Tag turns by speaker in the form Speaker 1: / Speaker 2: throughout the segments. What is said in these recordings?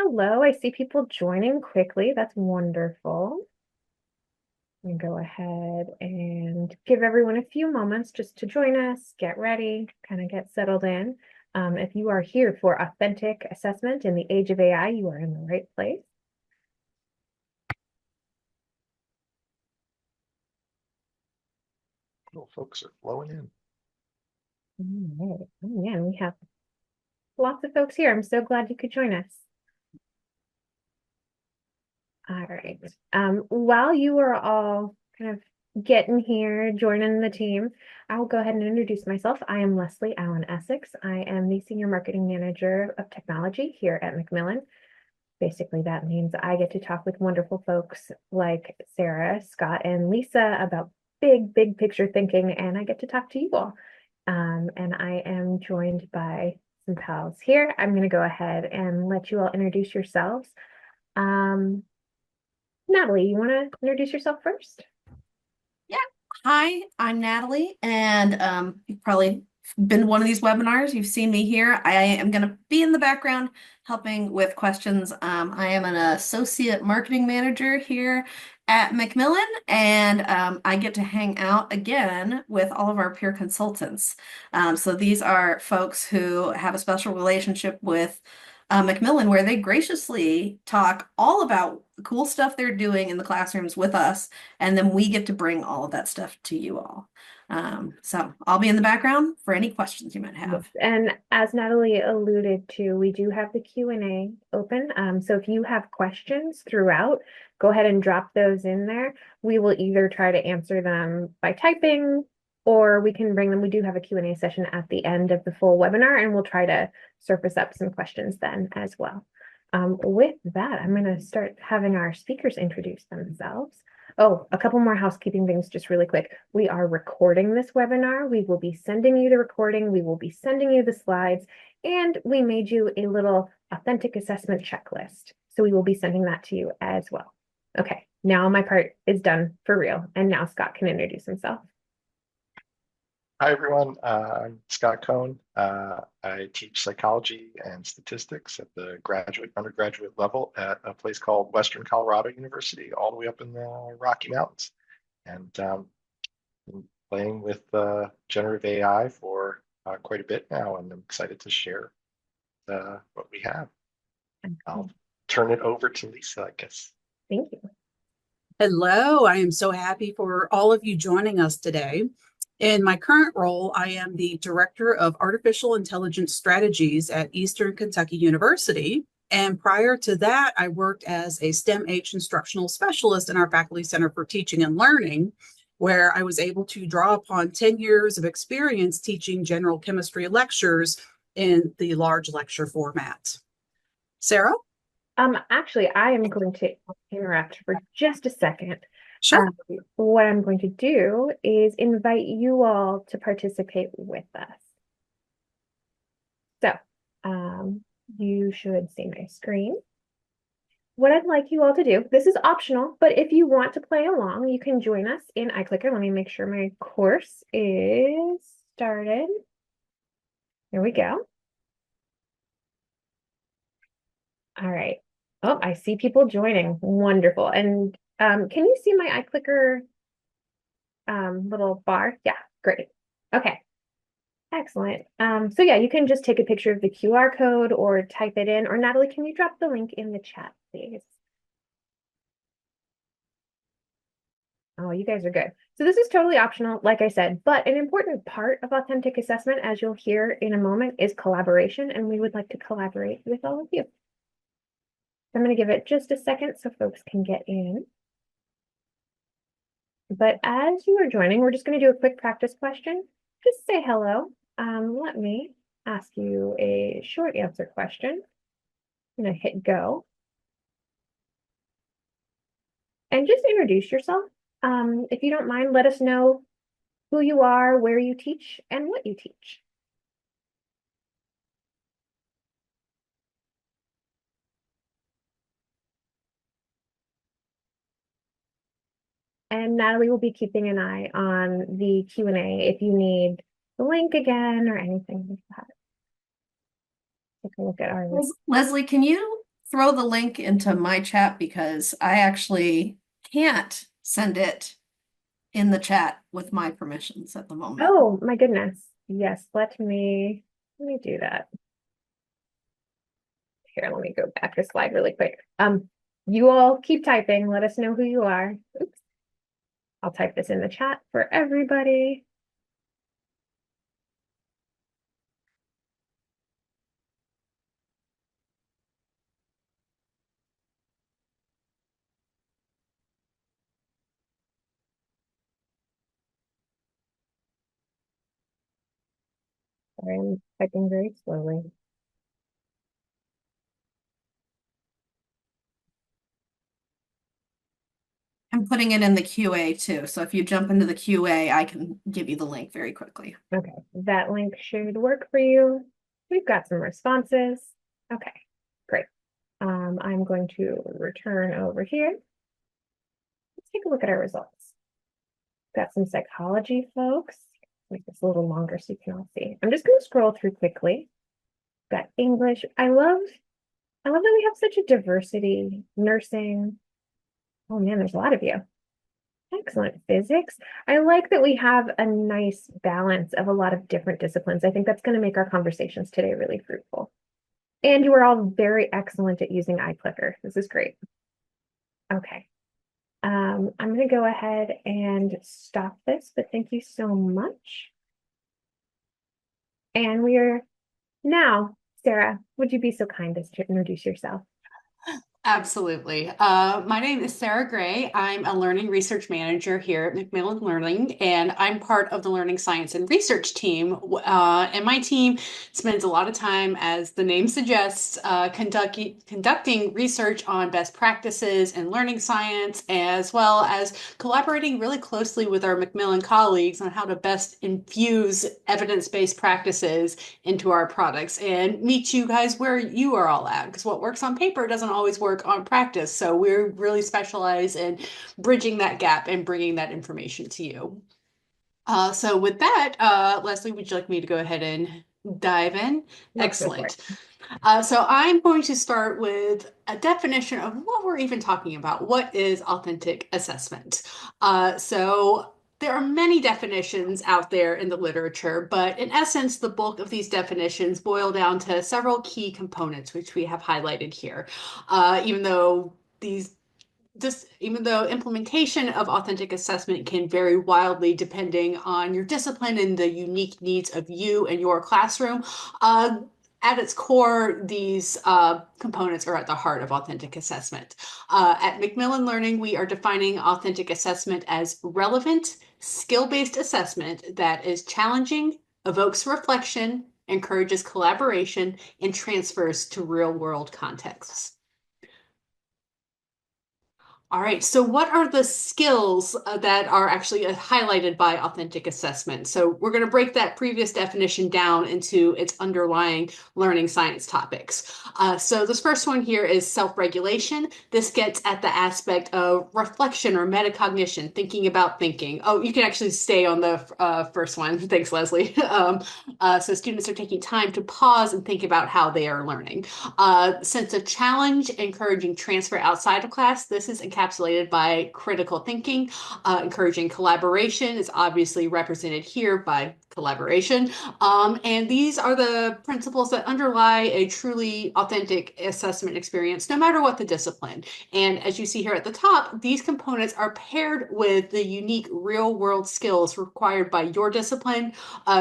Speaker 1: Hello, I see people joining quickly. That's wonderful. I'm gonna go ahead and give everyone a few moments just to join us, get ready, kind of get settled in. If you are here for authentic assessment in the age of AI, you are in the right place.
Speaker 2: Little folks are flowing in.
Speaker 1: All right. Oh, yeah, and we have lots of folks here. I'm so glad you could join us. All right. While you are all kind of getting here, joining the team, I will go ahead and introduce myself. I am Leslie Allen Essex. I am the Senior Marketing Manager of Technology here at Macmillan. Basically, that means I get to talk with wonderful folks like Sarah, Scott, and Lisa about big picture thinking, and I get to talk to you all. And I am joined by some pals here. I'm going to go ahead and let you all introduce yourselves. Um, Natalie, you want to introduce yourself first?
Speaker 3: Yeah. Hi, I'm Natalie, and you've probably been to one of these webinars. You've seen me here. I am going to be in the background helping with questions. I am an associate marketing manager here at Macmillan, and I get to hang out again with all of our peer consultants. So these are folks who have a special relationship with Macmillan, where they graciously talk all about the cool stuff they're doing in the classrooms with us, and then we get to bring all of that stuff to you all. So I'll be in the background for any questions you might
Speaker 1: Yes.
Speaker 3: have.
Speaker 1: And as Natalie alluded to, we do have the Q&A open. So if you have questions throughout, go ahead and drop those in there. We will either try to answer them by typing or we can bring them. We do have a Q&A session at the end of the full webinar, and we'll try to surface up some questions then as well. With that, I'm going to start having our speakers introduce themselves. Oh, a couple more housekeeping things just really quick. We are recording this webinar. We will be sending you the recording. We will be sending you the slides, and we made you a little authentic assessment checklist. So we will be sending that to you as well. Okay, now my part is done for real. And now Scott can introduce himself.
Speaker 2: Hi, everyone. I'm Scott Cohn. I teach psychology and statistics at the undergraduate level at a place called Western Colorado University, all the way up in the Rocky Mountains. And been playing with generative AI for quite a bit now, and I'm excited to share what we have. I'll turn it over to Lisa, I guess.
Speaker 1: Thank you.
Speaker 4: Hello, I am so happy for all of you joining us today. In my current role, I am the Director of Artificial Intelligence Strategies at Eastern Kentucky University. And prior to that, I worked as a STEM-H instructional specialist in our Faculty Center for Teaching and Learning, where I was able to draw upon 10 years of experience teaching general chemistry lectures in the large lecture format. Sarah?
Speaker 1: Actually, I am going to interrupt for just a second.
Speaker 4: Sure.
Speaker 1: What I'm going to do is invite you all to participate with us. So, you should see my screen. What I'd like you all to do, this is optional, but if you want to play along, you can join us in iClicker. Let me make sure my course is started. Here we go. All right. Oh, I see people joining. Wonderful. And can you see my iClicker little bar? Yeah, great. Okay, excellent. So yeah, you can just take a picture of the QR code or type it in. Or Natalie, can you drop the link in the chat, please? Oh, you guys are good. So this is totally optional, like I said, but an important part of authentic assessment, as you'll hear in a moment, is collaboration, and we would like to collaborate with all of you. I'm going to give it just a second so folks can get in. But as you are joining, we're just going to do a quick practice question. Just say hello. Let me ask you a short answer question. I'm going to hit go. And just introduce yourself. If you don't mind, let us know who you are, where you teach, and what you teach. And Natalie will be keeping an eye on the Q&A if you need the link again or anything like that. Take a look at our list.
Speaker 3: Leslie, can you throw the link into my chat because I actually can't send it in the chat with my permissions at the moment.
Speaker 1: Oh my goodness. Yes, let me do that. Here, let me go back a slide really quick. You all keep typing. Let us know who you are. Oops. I'll type this in the chat for everybody. Sorry, I'm typing very slowly.
Speaker 3: I'm putting it in the QA too. So if you jump into the QA, I can give you the link very quickly.
Speaker 1: Okay, that link should work for you. We've got some responses. Okay, great. I'm going to return over here. Let's take a look at our results. Got some psychology folks. Make this a little longer so you can all see. I'm just going to scroll through quickly. Got English. I love that we have such a diversity. Nursing. Oh man, there's a lot of you. Excellent. Physics. I like that we have a nice balance of a lot of different disciplines. I think that's going to make our conversations today really fruitful. And you are all very excellent at using iClicker. This is great. Okay. I'm going to go ahead and stop this, but thank you so much. And we are now, Sarah, would you be so kind as to introduce yourself?
Speaker 5: Absolutely. My name is Sarah Gray. I'm a learning research manager here at Macmillan Learning, and I'm part of the learning science and research team. And my team spends a lot of time, as the name suggests, conducting research on best practices in learning science, as well as collaborating really closely with our Macmillan colleagues on how to best infuse evidence-based practices into our products and meet you guys where you are all at, because what works on paper doesn't always work on practice. So we're really specialized in bridging that gap and bringing that information to you. So with that, Leslie, would you like me to go ahead and dive in?
Speaker 1: Let's go for
Speaker 5: Excellent.
Speaker 1: it.
Speaker 5: So I'm going to start with a definition of what we're even talking about. What is authentic assessment? So there are many definitions out there in the literature, but in essence, the bulk of these definitions boil down to several key components, which we have highlighted here. Even though implementation of authentic assessment can vary wildly depending on your discipline and the unique needs of you and your classroom, at its core, these components are at the heart of authentic assessment. At Macmillan Learning, we are defining authentic assessment as relevant, skill-based assessment that is challenging, evokes reflection, encourages collaboration, and transfers to real-world contexts. All right, so what are the skills that are actually highlighted by authentic assessment? So we're going to break that previous definition down into its underlying learning science topics. So this first one here is self-regulation. This gets at the aspect of reflection or metacognition, thinking about thinking. Oh, you can actually stay on the first one. Thanks, Leslie. So students are taking time to pause and think about how they are learning. Sense of challenge, encouraging transfer outside of class. This is encapsulated by critical thinking. Encouraging collaboration is obviously represented here by collaboration. And these are the principles that underlie a truly authentic assessment experience, no matter what the discipline. And as you see here at the top, these components are paired with the unique real-world skills required by your discipline,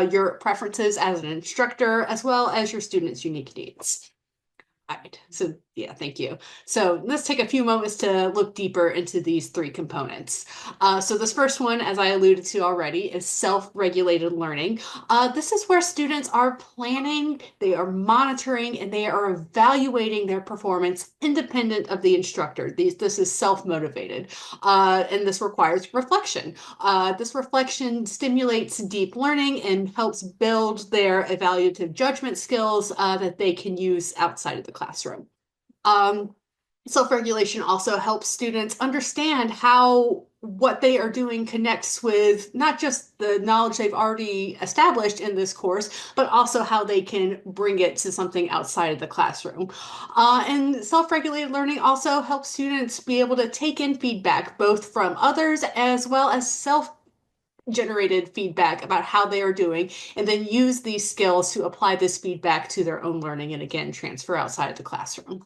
Speaker 5: your preferences as an instructor, as well as your students' unique needs. All right, so yeah, thank you. So let's take a few moments to look deeper into these three components. So this first one, as I alluded to already, is self-regulated learning. This is where students are planning, they are monitoring, and they are evaluating their performance independent of the instructor. This is self-motivated, and this requires reflection. This reflection stimulates deep learning and helps build their evaluative judgment skills that they can use outside of the classroom. Self-regulation also helps students understand how what they are doing connects with not just the knowledge they've already established in this course, but also how they can bring it to something outside of the classroom. And self-regulated learning also helps students be able to take in feedback, both from others as well as self-generated feedback about how they are doing, and then use these skills to apply this feedback to their own learning and again, transfer outside of the classroom.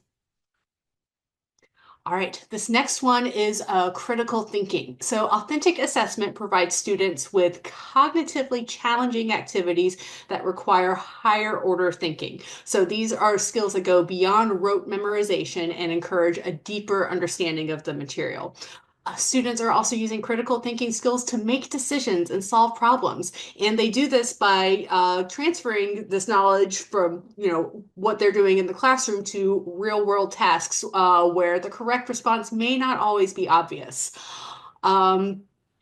Speaker 5: All right, this next one is critical thinking. So authentic assessment provides students with cognitively challenging activities that require higher order thinking. So these are skills that go beyond rote memorization and encourage a deeper understanding of the material. Students are also using critical thinking skills to make decisions and solve problems. And they do this by transferring this knowledge from, what they're doing in the classroom to real world tasks where the correct response may not always be obvious.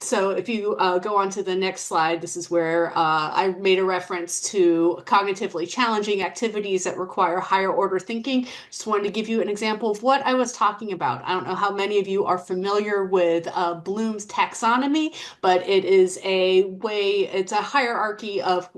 Speaker 5: So if you go on to the next slide, this is where I made a reference to cognitively challenging activities that require higher order thinking. Just wanted to give you an example of what I was talking about. I don't know how many of you are familiar with Bloom's taxonomy, but it is it's a hierarchy of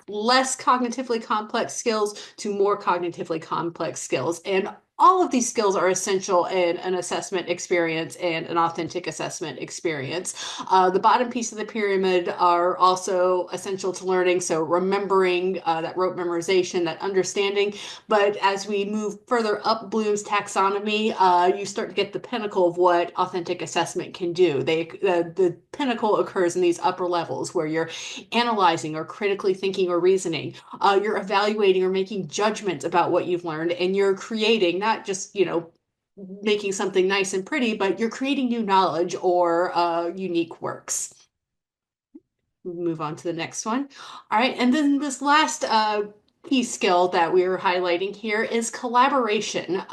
Speaker 5: less cognitively complex skills to more cognitively complex skills. And all of these skills are essential in an assessment experience and an authentic assessment experience. The bottom piece of the pyramid are also essential to learning. So remembering, that rote memorization, that understanding. But as we move further up Bloom's taxonomy, you start to get the pinnacle of what authentic assessment can do. The pinnacle occurs in these upper levels where you're analyzing or critically thinking or reasoning. You're evaluating or making judgments about what you've learned, and you're creating, not just, making something nice and pretty, but you're creating new knowledge or unique works. We'll move on to the next one. All right, and then this last key skill that we're highlighting here is collaboration.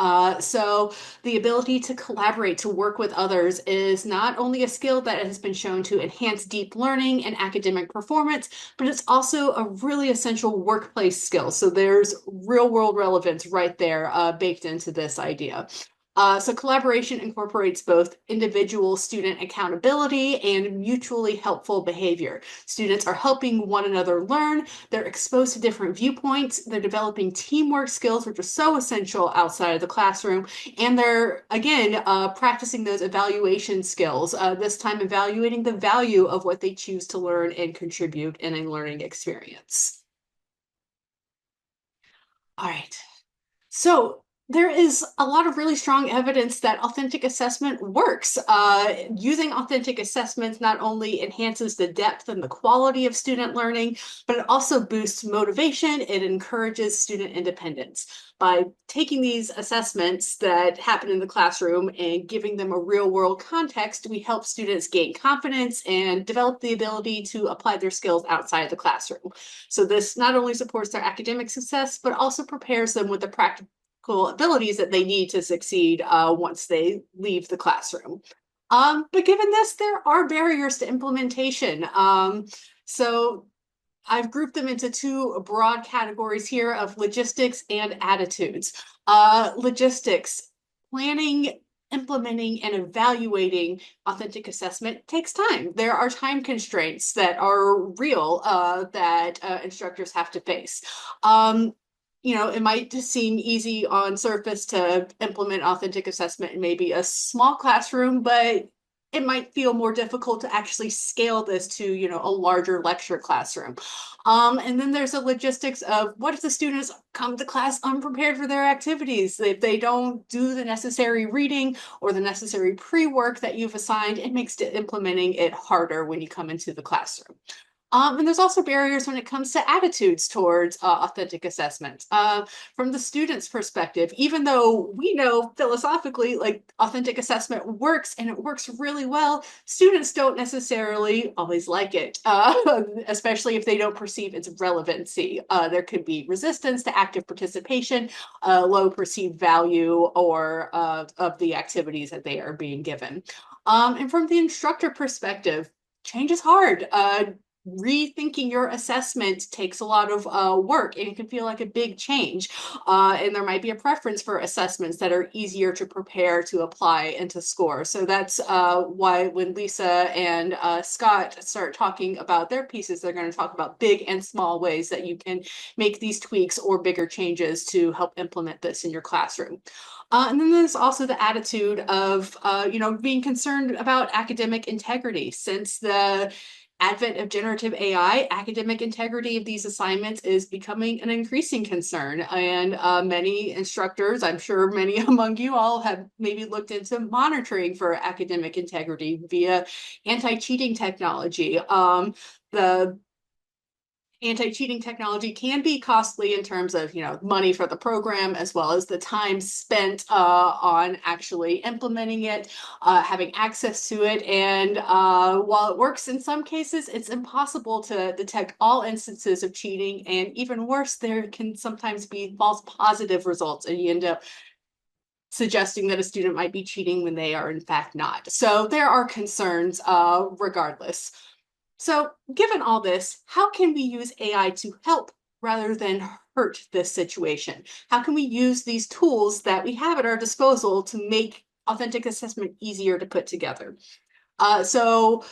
Speaker 5: So the ability to collaborate, to work with others, is not only a skill that has been shown to enhance deep learning and academic performance, but it's also a really essential workplace skill. So there's real world relevance right there baked into this idea. So collaboration incorporates both individual student accountability and mutually helpful behavior. Students are helping one another learn, they're exposed to different viewpoints, they're developing teamwork skills, which are so essential outside of the classroom, and they're, again, practicing those evaluation skills, this time evaluating the value of what they choose to learn and contribute in a learning experience. All right. So there is a lot of really strong evidence that authentic assessment works. Using authentic assessments not only enhances the depth and the quality of student learning, but it also boosts motivation. It encourages student independence. By taking these assessments that happen in the classroom and giving them a real world context, we help students gain confidence and develop the ability to apply their skills outside of the classroom. So this not only supports their academic success, but also prepares them with the practical abilities that they need to succeed once they leave the classroom. But given this, there are barriers to implementation. So I've grouped them into two broad categories here of logistics and attitudes. Logistics, planning, implementing, and evaluating authentic assessment takes time. There are time constraints that are real that instructors have to face. It might just seem easy on surface to implement authentic assessment in maybe a small classroom, but it might feel more difficult to actually scale this to, a larger lecture classroom. And then there's the logistics of what if the students come to class unprepared for their activities? If they don't do the necessary reading or the necessary pre-work that you've assigned, it makes implementing it harder when you come into the classroom. And there's also barriers when it comes to attitudes towards authentic assessment. From the student's perspective, even though we know philosophically, like, authentic assessment works and it works really well, students don't necessarily always like it, especially if they don't perceive its relevancy. There could be resistance to active participation, low perceived value or of the activities that they are being given. And from the instructor perspective, change is hard. rethinking your assessment takes a lot of work, and it can feel like a big change. And there might be a preference for assessments that are easier to prepare, to apply, and to score. So that's why when Lisa and Scott start talking about their pieces, they're going to talk about big and small ways that you can make these tweaks or bigger changes to help implement this in your classroom. And then there's also the attitude of, being concerned about academic integrity. Since the advent of generative AI, academic integrity of these assignments is becoming an increasing concern. And many instructors, I'm sure many among you all, have maybe looked into monitoring for academic integrity via anti-cheating technology. The anti-cheating technology can be costly in terms of money for the program, as well as the time spent on actually implementing it, having access to it. And while it works in some cases, it's impossible to detect all instances of cheating. And even worse, there can sometimes be false positive results, and you end up suggesting that a student might be cheating when they are in fact not. So there are concerns regardless. So given all this, how can we use AI to help rather than hurt this situation? How can we use these tools that we have at our disposal to make authentic assessment easier to put together? So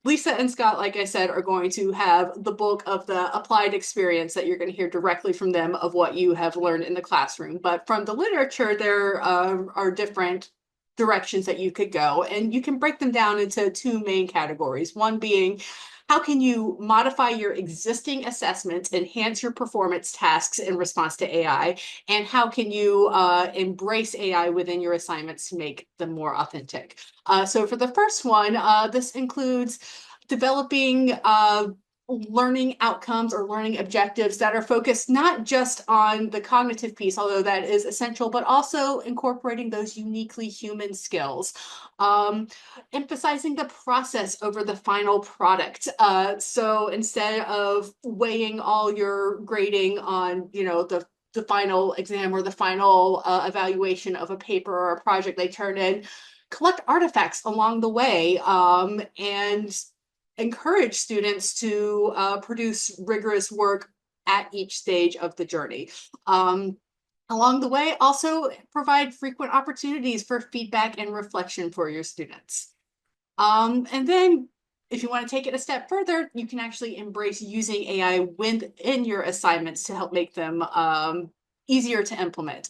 Speaker 5: Lisa and Scott, like I said, are going to have the bulk of the applied experience that you're going to hear directly from them of what you have learned in the classroom. But from the literature, there are different directions that you could go, and you can break them down into two main categories. One being, how can you modify your existing assessments, enhance your performance tasks in response to AI? And how can you embrace AI within your assignments to make them more authentic? So for the first one, this includes developing learning outcomes or learning objectives that are focused not just on the cognitive piece, although that is essential, but also incorporating those uniquely human skills. Emphasizing the process over the final product. So instead of weighing all your grading on, the final exam or the final evaluation of a paper or a project they turn in, collect artifacts along the way, and encourage students to produce rigorous work at each stage of the journey. Along the way, also provide frequent opportunities for feedback and reflection for your students. And then if you want to take it a step further, you can actually embrace using AI within your assignments to help make them easier to implement.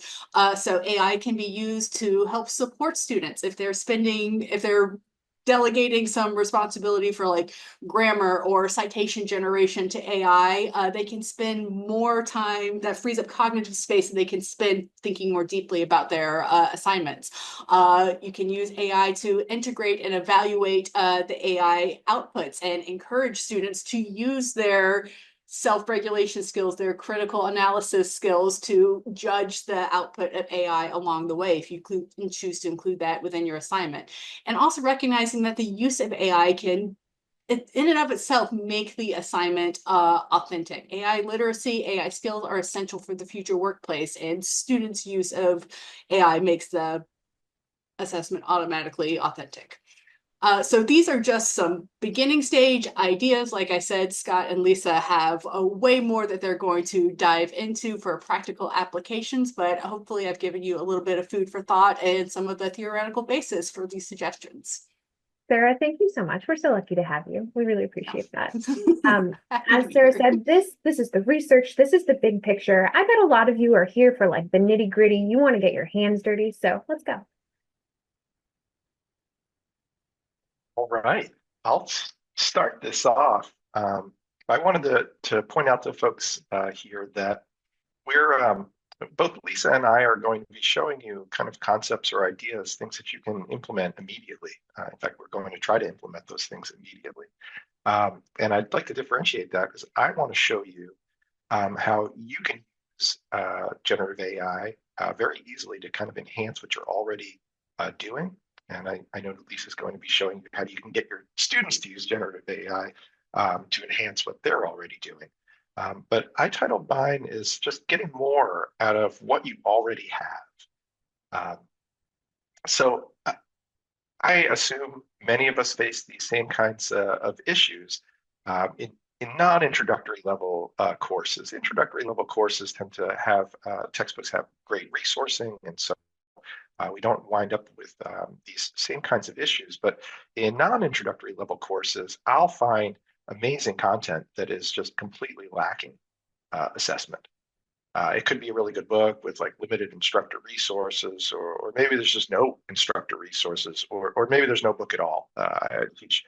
Speaker 5: So AI can be used to help support students if they're delegating some responsibility for like grammar or citation generation to AI. They can spend more time, that frees up cognitive space, and they can spend thinking more deeply about their assignments. You can use AI to integrate and evaluate the AI outputs and encourage students to use their self-regulation skills, their critical analysis skills to judge the output of AI along the way, if you choose to include that within your assignment. And also recognizing that the use of AI can, in and of itself, make the assignment authentic. AI literacy, AI skills are essential for the future workplace, and students' use of AI makes the assessment automatically authentic. So these are just some beginning stage ideas. Like I said, Scott and Lisa have a way more that they're going to dive into for practical applications, but hopefully I've given you a little bit of food for thought and some of the theoretical basis for these suggestions.
Speaker 1: Sarah, thank you so much. We're so lucky to have you. We really appreciate that.
Speaker 5: Happy to
Speaker 1: As
Speaker 5: be
Speaker 1: Sarah
Speaker 5: here.
Speaker 1: said, this is the research. This is the big picture. I bet a lot of you are here for like the nitty gritty. You want to get your hands dirty. So let's go.
Speaker 2: All right, I'll start this off. I wanted to point out to folks here that we're both Lisa and I are going to be showing you kind of concepts or ideas, things that you can implement immediately. In fact, we're going to try to implement those things immediately. And I'd like to differentiate that because I want to show you how you can use generative AI very easily to kind of enhance what you're already doing. And I know that Lisa's going to be showing you how you can get your students to use generative AI to enhance what they're already doing. But I titled mine is just getting more out of what you already have. So I assume many of us face these same kinds of issues. in non-introductory level courses, introductory level courses tend to have textbooks have great resourcing, and so we don't wind up with these same kinds of issues. But in non-introductory level courses, I'll find amazing content that is just completely lacking assessment. It could be a really good book with like limited instructor resources, or maybe there's just no instructor resources, or maybe there's no book at all. I teach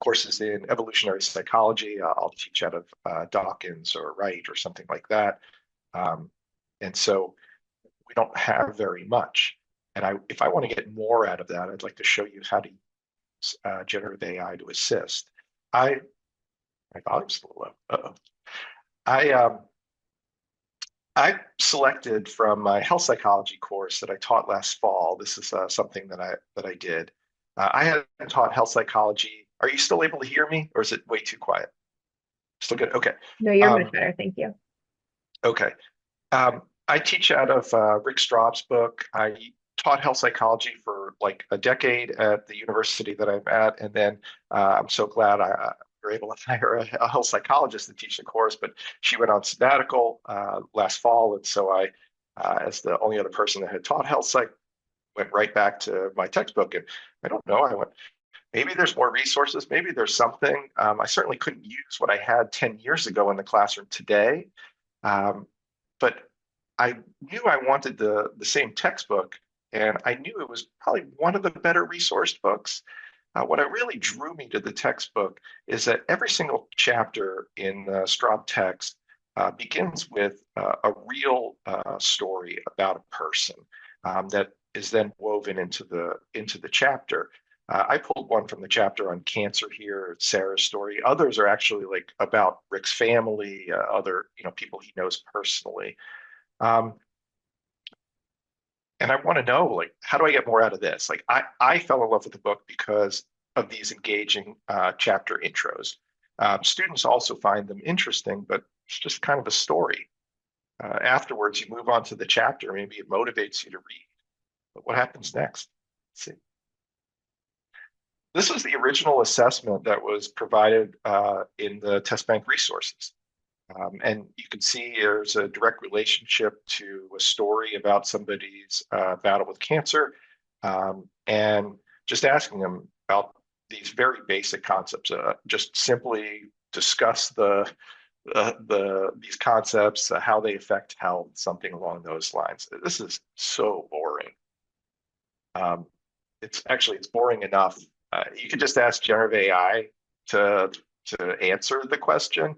Speaker 2: courses in evolutionary psychology. I'll teach out of Dawkins or Wright or something like that. And so we don't have very much. And if I want to get more out of that, I'd like to show you how to use generative AI to assist. My volume's a little low. Uh-oh. I selected from my health psychology course that I taught last fall. This is something that I did. I had taught health psychology. Are you still able to hear me, or is it way too quiet? Still good? Okay.
Speaker 1: No, you're much better. Thank you.
Speaker 2: Okay. I teach out of Rick Straub's book. I taught health psychology for like a decade at the university that I'm at, and then I'm so glad I were able to hire a health psychologist to teach the course, but she went on sabbatical last fall, and so I, as the only other person that had taught health psych, went right back to my textbook. And I don't know, I went, maybe there's more resources, maybe there's something. I certainly couldn't use what I had 10 years ago in the classroom today, but I knew I wanted the same textbook, and I knew it was probably one of the better resourced books. What really drew me to the textbook is that every single chapter in the Straub text begins with a real story about a person that is then woven into the chapter. I pulled one from the chapter on cancer here. It's Sarah's story. Others are actually like about Rick's family, other people he knows personally. And I want to know, like, how do I get more out of this? Like, I fell in love with the book because of these engaging chapter intros. Students also find them interesting, but it's just kind of a story. Afterwards, you move on to the chapter. Maybe it motivates you to read. But what happens next? Let's see. This was the original assessment that was provided in the test bank resources. And you can see there's a direct relationship to a story about somebody's battle with cancer, and just asking them about these very basic concepts. Just simply discuss these concepts, how they affect health, something along those lines. This is so boring. It's boring enough. You could just ask generative AI to answer the question.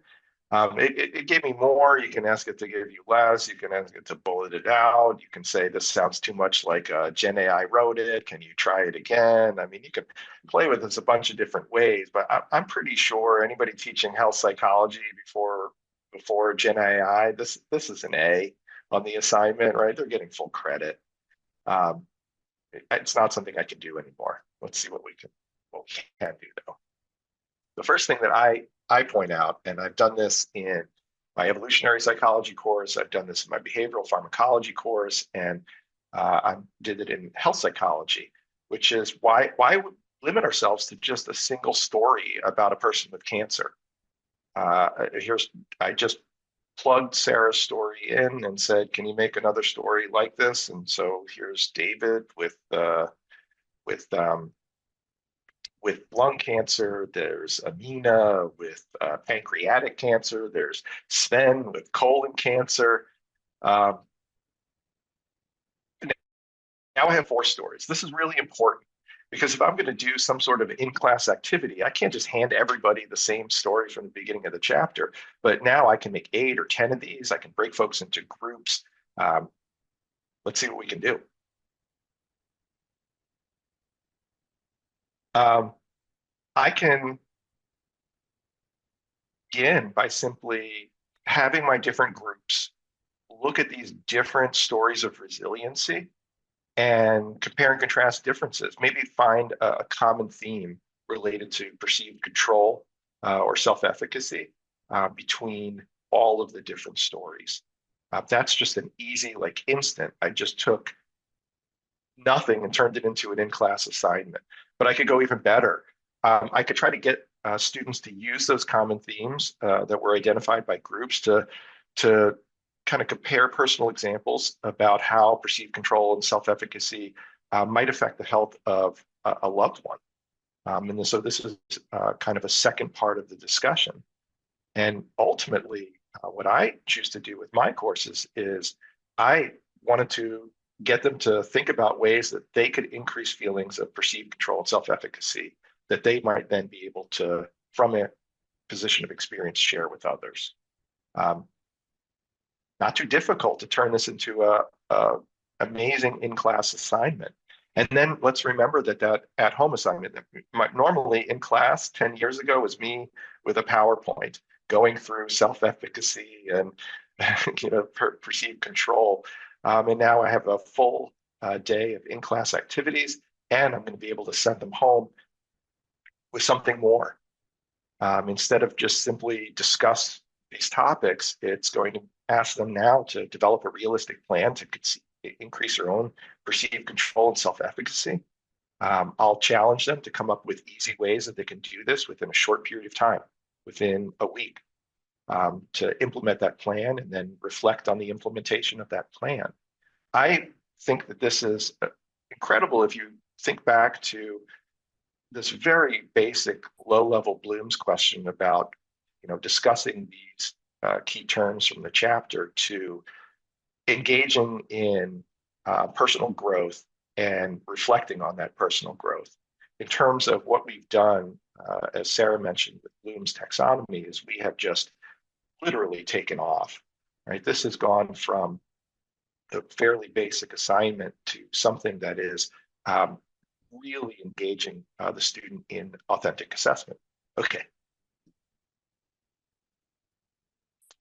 Speaker 2: It gave me more. You can ask it to give you less. You can ask it to bullet it out. You can say, this sounds too much like Gen AI wrote it. Can you try it again? I mean, you can play with this a bunch of different ways, but I'm pretty sure anybody teaching health psychology before Gen AI, this is an A on the assignment, right? They're getting full credit. It's not something I can do anymore. Let's see what we can do though. The first thing that I point out, and I've done this in my evolutionary psychology course, I've done this in my behavioral pharmacology course, and I did it in health psychology, which is why limit ourselves to just a single story about a person with cancer? I just plugged Sarah's story in and said, can you make another story like this? And so here's David with lung cancer, there's Amina with pancreatic cancer, there's Sven with colon cancer. Now I have 4 stories. This is really important because if I'm going to do some sort of in-class activity, I can't just hand everybody the same story from the beginning of the chapter, but now I can make 8 or 10 of these. I can break folks into groups. Let's see what we can do. I can begin by simply having my different groups look at these different stories of resiliency and compare and contrast differences. Maybe find a common theme related to perceived control or self-efficacy between all of the different stories. That's just an easy, like instant. I just took nothing and turned it into an in-class assignment. But I could go even better. I could try to get students to use those common themes that were identified by groups to kind of compare personal examples about how perceived control and self-efficacy might affect the health of a loved one. And so this is kind of a second part of the discussion. And ultimately, what I choose to do with my courses is I wanted to get them to think about ways that they could increase feelings of perceived control and self-efficacy that they might then be able to, from a position of experience, share with others. Not too difficult to turn this into a amazing in-class assignment. And then let's remember that at-home assignment that normally in class 10 years ago was me with a PowerPoint going through self-efficacy and perceived control. And now I have a full day of in-class activities, and I'm going to be able to send them home with something more. Instead of just simply discuss these topics, it's going to ask them now to develop a realistic plan to increase their own perceived control and self-efficacy. I'll challenge them to come up with easy ways that they can do this within a short period of time, within a week, to implement that plan and then reflect on the implementation of that plan. I think that this is incredible if you think back to this very basic low-level Bloom's question about discussing these key terms from the chapter to engaging in personal growth and reflecting on that personal growth. In terms of what we've done, as Sarah mentioned with Bloom's taxonomy, is we have just literally taken off, right? This has gone from a fairly basic assignment to something that is really engaging the student in authentic assessment. Okay.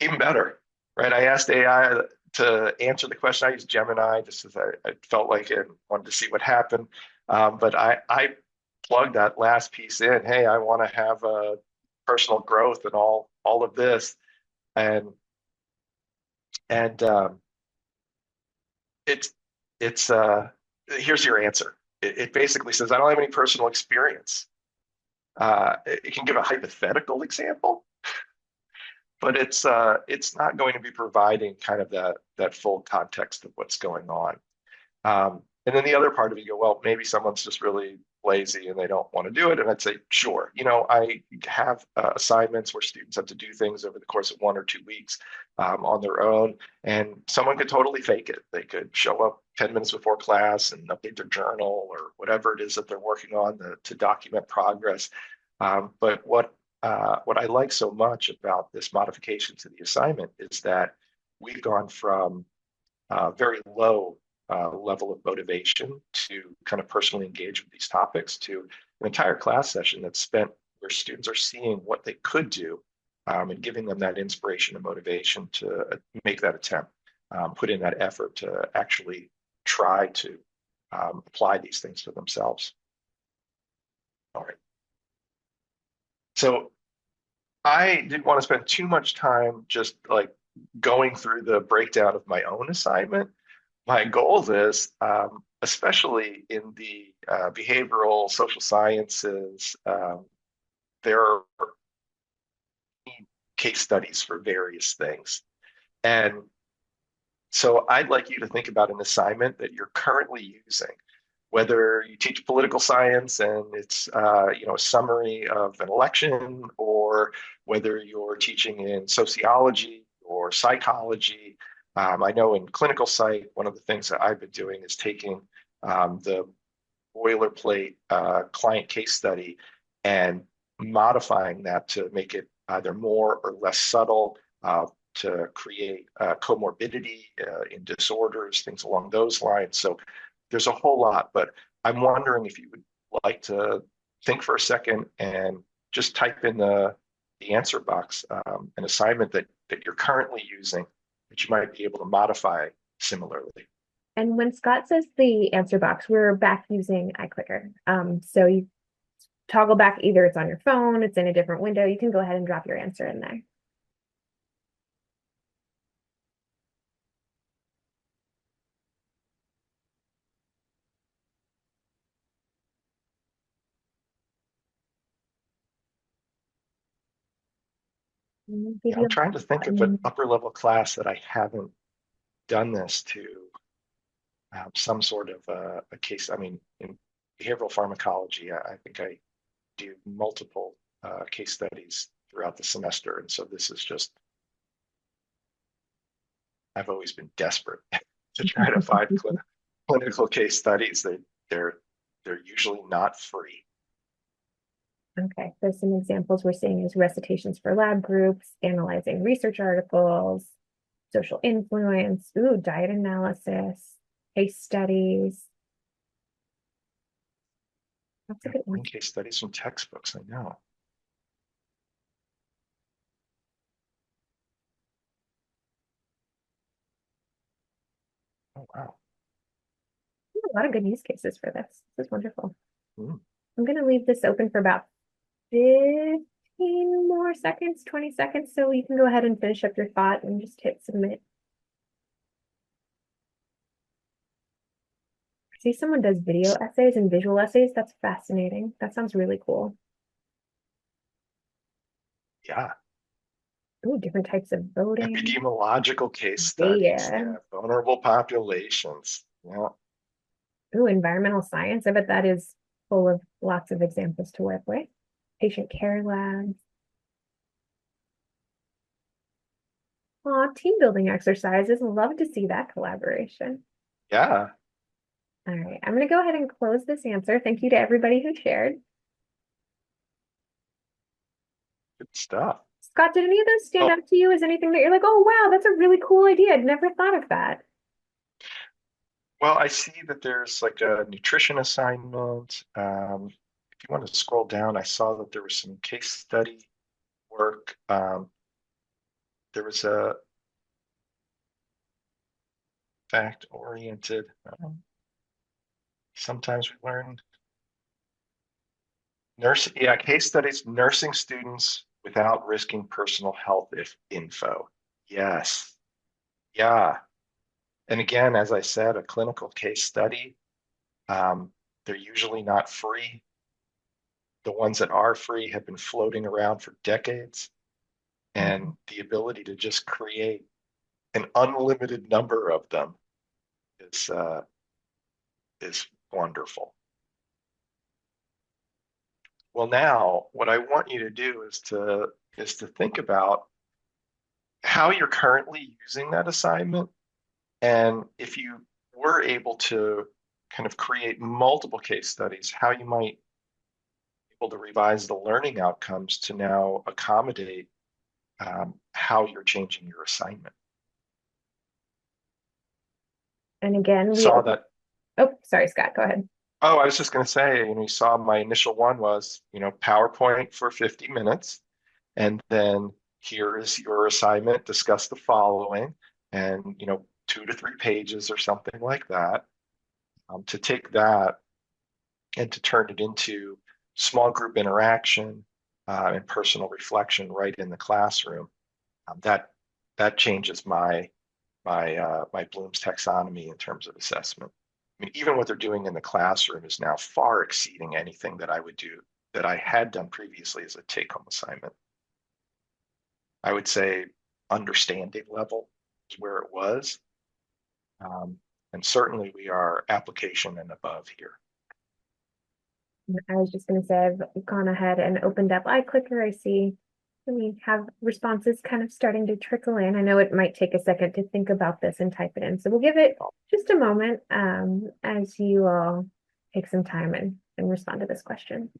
Speaker 2: Even better, right? I asked AI to answer the question. I used Gemini just as I felt like it, wanted to see what happened. But I plugged that last piece in. Hey, I want to have a personal growth and all of this. And it's here's your answer. It basically says, I don't have any personal experience. It can give a hypothetical example, but it's not going to be providing kind of that full context of what's going on. And then the other part of it, you go, well, maybe someone's just really lazy and they don't want to do it. And I'd say, sure. I have assignments where students have to do things over the course of 1 or 2 weeks on their own. And someone could totally fake it. They could show up 10 minutes before class and update their journal or whatever it is that they're working on to document progress. But what I like so much about this modification to the assignment is that we've gone from very low level of motivation to kind of personally engage with these topics to an entire class session that's spent where students are seeing what they could do and giving them that inspiration and motivation to make that attempt, put in that effort to actually try to apply these things to themselves. All right. So I didn't want to spend too much time just like going through the breakdown of my own assignment. My goal is, especially in the behavioral social sciences, there are case studies for various things. And so I'd like you to think about an assignment that you're currently using, whether you teach political science and it's a summary of an election, or whether you're teaching in sociology or psychology. I know in clinical psych, one of the things that I've been doing is taking the boilerplate client case study and modifying that to make it either more or less subtle, to create comorbidity in disorders, things along those lines. So there's a whole lot, but I'm wondering if you would like to think for a second and just type in the answer box an assignment that you're currently using that you might be able to modify similarly.
Speaker 1: And when Scott says the answer box, we're back using iClicker. So you toggle back, either it's on your phone, it's in a different window. You can go ahead and drop your answer in there.
Speaker 2: Yeah, I'm
Speaker 1: Video.
Speaker 2: trying to think of an upper level class that I haven't done this to. Some sort of a case. I mean, in behavioral pharmacology, I think I do multiple case studies throughout the semester, and so this is just, I've always been desperate to try to find clinical case studies. They're they're usually not free.
Speaker 1: Okay, so some examples we're seeing is recitations for lab groups, analyzing research articles, social influence, ooh, diet analysis, case studies. That's a good one.
Speaker 2: Case studies from textbooks, I know. Oh, wow.
Speaker 1: A lot of good use cases for this. This is wonderful.
Speaker 2: Mm.
Speaker 1: I'm going to leave this open for about 15 more seconds, 20 seconds, so you can go ahead and finish up your thought and just hit submit. See, someone does video essays and visual essays. That's fascinating. That sounds really cool.
Speaker 2: Yeah.
Speaker 1: Ooh, different types of voting.
Speaker 2: Epidemiological case studies. Yeah. Vulnerable populations. Yeah.
Speaker 1: Ooh, environmental science. I bet that is full of lots of examples to work with. Patient care labs. Aw, team building exercises. Love to see that collaboration.
Speaker 2: Yeah.
Speaker 1: All right, I'm going to go ahead and close this answer. Thank you to everybody who shared.
Speaker 2: Good stuff.
Speaker 1: Scott, did any of those stand out to you as anything that you're like, oh, wow, that's a really cool idea. I'd never thought of that.
Speaker 2: Well, I see that there's like a nutrition assignment. If you want to scroll down, I saw that there was some case study work. There was a fact-oriented. Sometimes we learn case studies, nursing students without risking personal health if info. Yes. Yeah. And again, as I said, a clinical case study, they're usually not free. The ones that are free have been floating around for decades. And the ability to just create an unlimited number of them is wonderful. Well, now what I want you to do is to think about how you're currently using that assignment. And if you were able to kind of create multiple case studies, how you might be able to revise the learning outcomes to now accommodate how you're changing your assignment.
Speaker 1: And again, we
Speaker 2: saw that.
Speaker 1: Oh, sorry, Scott, go ahead.
Speaker 2: Oh, I was just going to say, you saw my initial one was, PowerPoint for 50 minutes. And then here is your assignment, discuss the following, and, 2 to 3 pages or something like that. To take that and to turn it into small group interaction and personal reflection right in the classroom. That changes my Bloom's taxonomy in terms of assessment. I mean, even what they're doing in the classroom is now far exceeding anything that I would do, that I had done previously as a take-home assignment. I would say understanding level is where it was. And certainly we are application and above here.
Speaker 1: I was just going to say, I've gone ahead and opened up iClicker. I see we have responses kind of starting to trickle in. I know it might take a second to think about this and type it in. So we'll give it just a moment as you all take some time and respond to this question.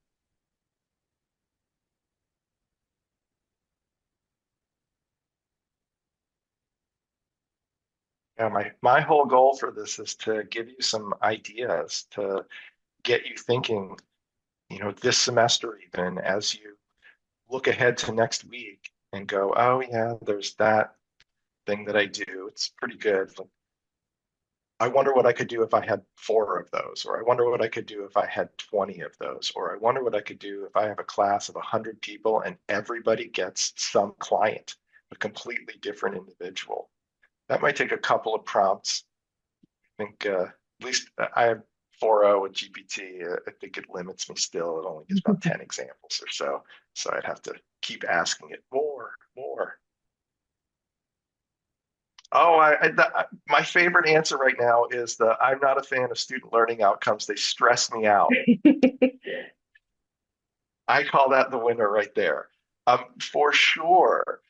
Speaker 2: Yeah, my whole goal for this is to give you some ideas to get you thinking, this semester, even as you look ahead to next week and go, oh yeah, there's that thing that I do. It's pretty good. Like, I wonder what I could do if I had 4 of those, or I wonder what I could do if I had 20 of those, or I wonder what I could do if I have a class of 100 people and everybody gets some client, a completely different individual. That might take a couple of prompts. I think at least I have 4.0 with GPT. I think it limits me still. It only gives about 10 examples or so. So I'd have to keep asking it more more. Oh, my favorite answer right now is I'm not a fan of student learning outcomes. They stress me out. I call that the winner right there. For sure.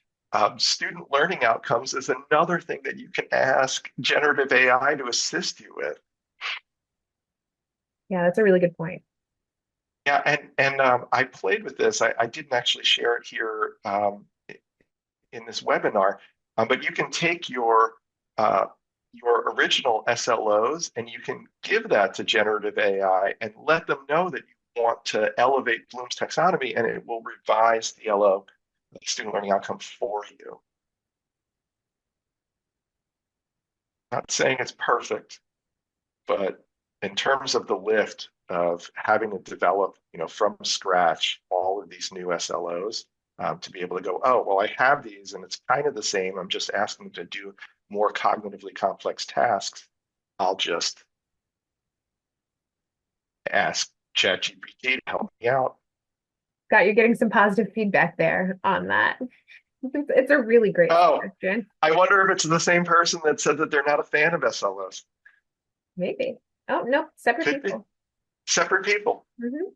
Speaker 2: Student learning outcomes is another thing that you can ask generative AI to assist you with.
Speaker 1: Yeah, that's a really good point.
Speaker 2: Yeah, and I played with this. I didn't actually share it here in this webinar, but you can take your original SLOs and you can give that to generative AI and let them know that you want to elevate Bloom's taxonomy, and it will revise the LO, the student learning outcome, for you. Not saying it's perfect, but in terms of the lift of having to develop, from scratch all of these new SLOs, to be able to go, oh, well, I have these and it's kind of the same. I'm just asking them to do more cognitively complex tasks. I'll just ask ChatGPT to help me out.
Speaker 1: Scott, you're getting some positive feedback there on that. It's a really great suggestion.
Speaker 2: I wonder if it's the same person that said that they're not a fan of SLOs.
Speaker 1: Maybe. Oh, no, separate
Speaker 2: Could be.
Speaker 1: people.
Speaker 2: Separate people.
Speaker 1: Mm-hmm.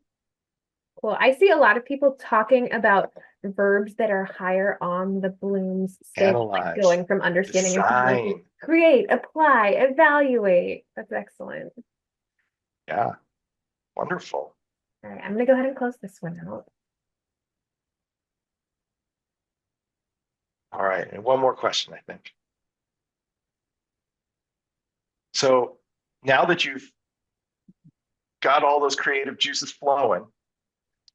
Speaker 1: Cool. I see a lot of people talking about verbs that are higher on the Bloom's scale, like
Speaker 2: Analyze,
Speaker 1: going from understanding
Speaker 2: design.
Speaker 1: Create, apply, evaluate. That's excellent.
Speaker 2: Yeah, wonderful.
Speaker 1: All right, I'm going to go ahead and close this one out.
Speaker 2: All right, and one more question, I think. So now that you've got all those creative juices flowing,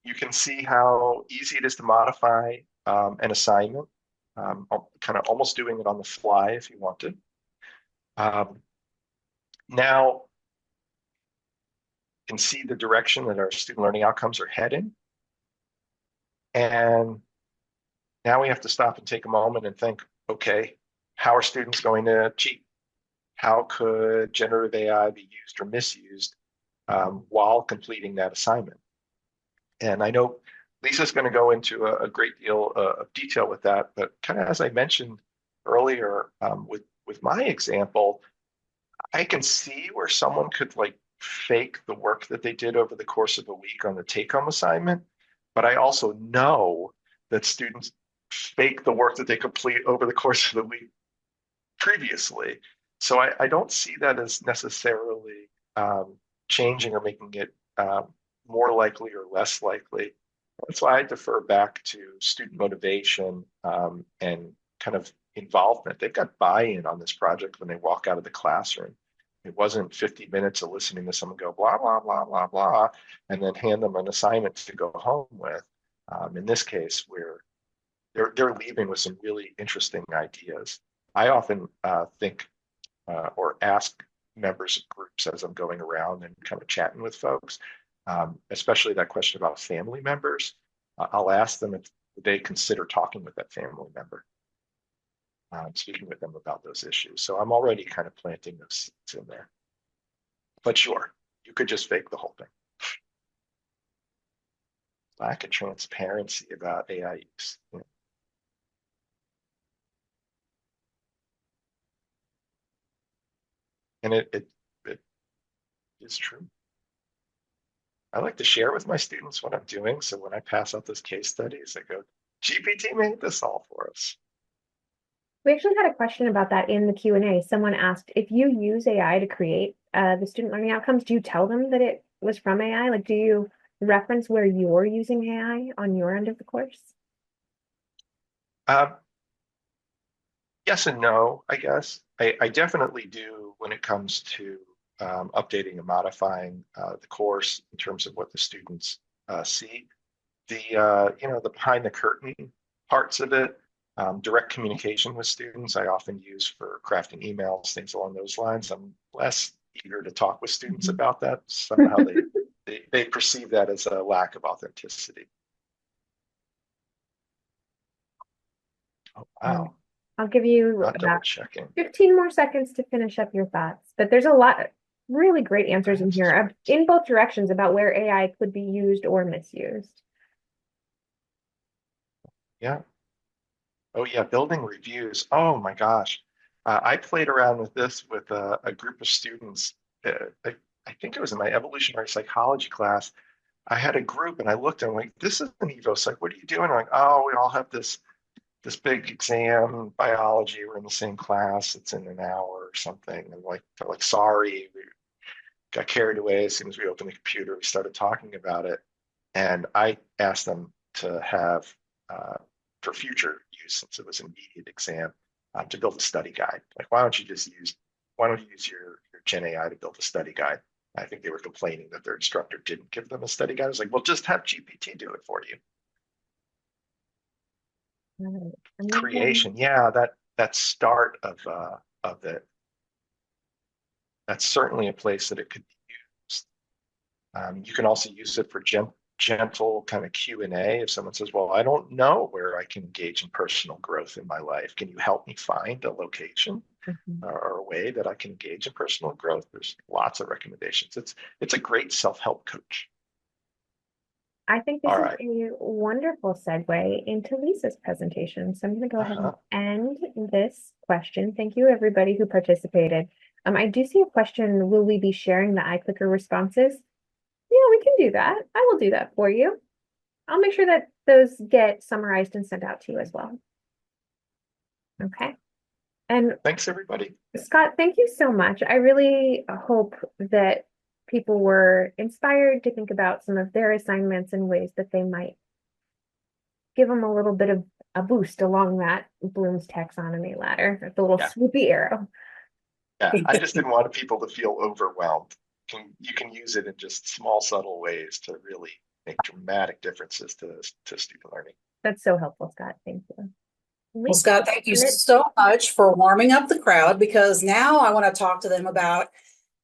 Speaker 2: you can see how easy it is to modify an assignment, kind of almost doing it on the fly if you want to. Now, you can see the direction that our student learning outcomes are heading. And now we have to stop and take a moment and think, okay, how are students going to cheat? How could generative AI be used or misused while completing that assignment? And I know Lisa's going to go into a great deal of detail with that, but kind of as I mentioned earlier with my example, I can see where someone could fake the work that they did over the course of a week on the take-home assignment, but I also know that students fake the work that they complete over the course of the week previously. So I don't see that as necessarily changing or making it more likely or less likely. That's why I defer back to student motivation and kind of involvement. They've got buy-in on this project when they walk out of the classroom. It wasn't 50 minutes of listening to someone go blah, blah, blah, blah, blah, and then hand them an assignment to go home with. In this case, where they're leaving with some really interesting ideas. I often think or ask members of groups as I'm going around and kind of chatting with folks, especially that question about family members. I'll ask them if they consider talking with that family member, speaking with them about those issues. So I'm already kind of planting those seeds in there. But sure, you could just fake the whole thing. Lack of transparency about AI use. And it is true. I like to share with my students what I'm doing. So when I pass out those case studies, I go, GPT made this all for us.
Speaker 1: We actually had a question about that in the Q&A. Someone asked, if you use AI to create the student learning outcomes, do you tell them that it was from AI? Like, do you reference where you're using AI on your end of the course?
Speaker 2: Yes and no, I guess. I definitely do when it comes to updating and modifying the course in terms of what the students see. The behind the curtain parts of it, direct communication with students, I often use for crafting emails, things along those lines. I'm less eager to talk with students about that. Somehow they perceive that as a lack of authenticity. Oh, wow.
Speaker 1: I'll give you
Speaker 2: Not double
Speaker 1: about
Speaker 2: checking.
Speaker 1: 15 more seconds to finish up your thoughts. But there's a lot, really great answers in here in both directions about where AI could be used or misused.
Speaker 2: Yeah. Oh yeah, building reviews. Oh my gosh. I played around with this with a group of students. I think it was in my evolutionary psychology class. I had a group and I looked and I'm like, this is an Evo Psych. What are you doing? I'm like, oh, we all have this big exam, biology. We're in the same class. It's in an hour or something. And like, they're like, sorry, we got carried away. As soon as we opened the computer, we started talking about it. And I asked them to have, for future use, since it was an immediate exam, to build a study guide. Like, why don't you use your Gen AI to build a study guide? I think they were complaining that their instructor didn't give them a study guide. I was like, well, just have GPT do it for you.
Speaker 1: Right.
Speaker 2: Creation, yeah, that start of the that's certainly a place that it could be used. You can also use it for gentle kind of Q&A. If someone says, well, I don't know where I can engage in personal growth in my life, can you help me find a location or a way that I can engage in personal growth? There's lots of recommendations. It's a great self-help coach.
Speaker 1: I think this
Speaker 2: All
Speaker 1: is
Speaker 2: right.
Speaker 1: a wonderful segue into Lisa's presentation. So I'm going to go ahead and end this question. Thank you, everybody who participated. I do see a question. Will we be sharing the iClicker responses? Yeah, we can do that. I will do that for you. I'll make sure that those get summarized and sent out to you as well. Okay. And
Speaker 2: thanks, everybody.
Speaker 1: Scott, thank you so much. I really hope that people were inspired to think about some of their assignments and ways that they might give them a little bit of a boost along that Bloom's taxonomy ladder, the little swoopy arrow.
Speaker 2: Yeah, I just didn't want people to feel overwhelmed. You can use it in just small, subtle ways to really make dramatic differences to student learning.
Speaker 1: That's so helpful, Scott. Thank you.
Speaker 4: Well, Scott, thank you so much for warming up the crowd, because now I want to talk to them about,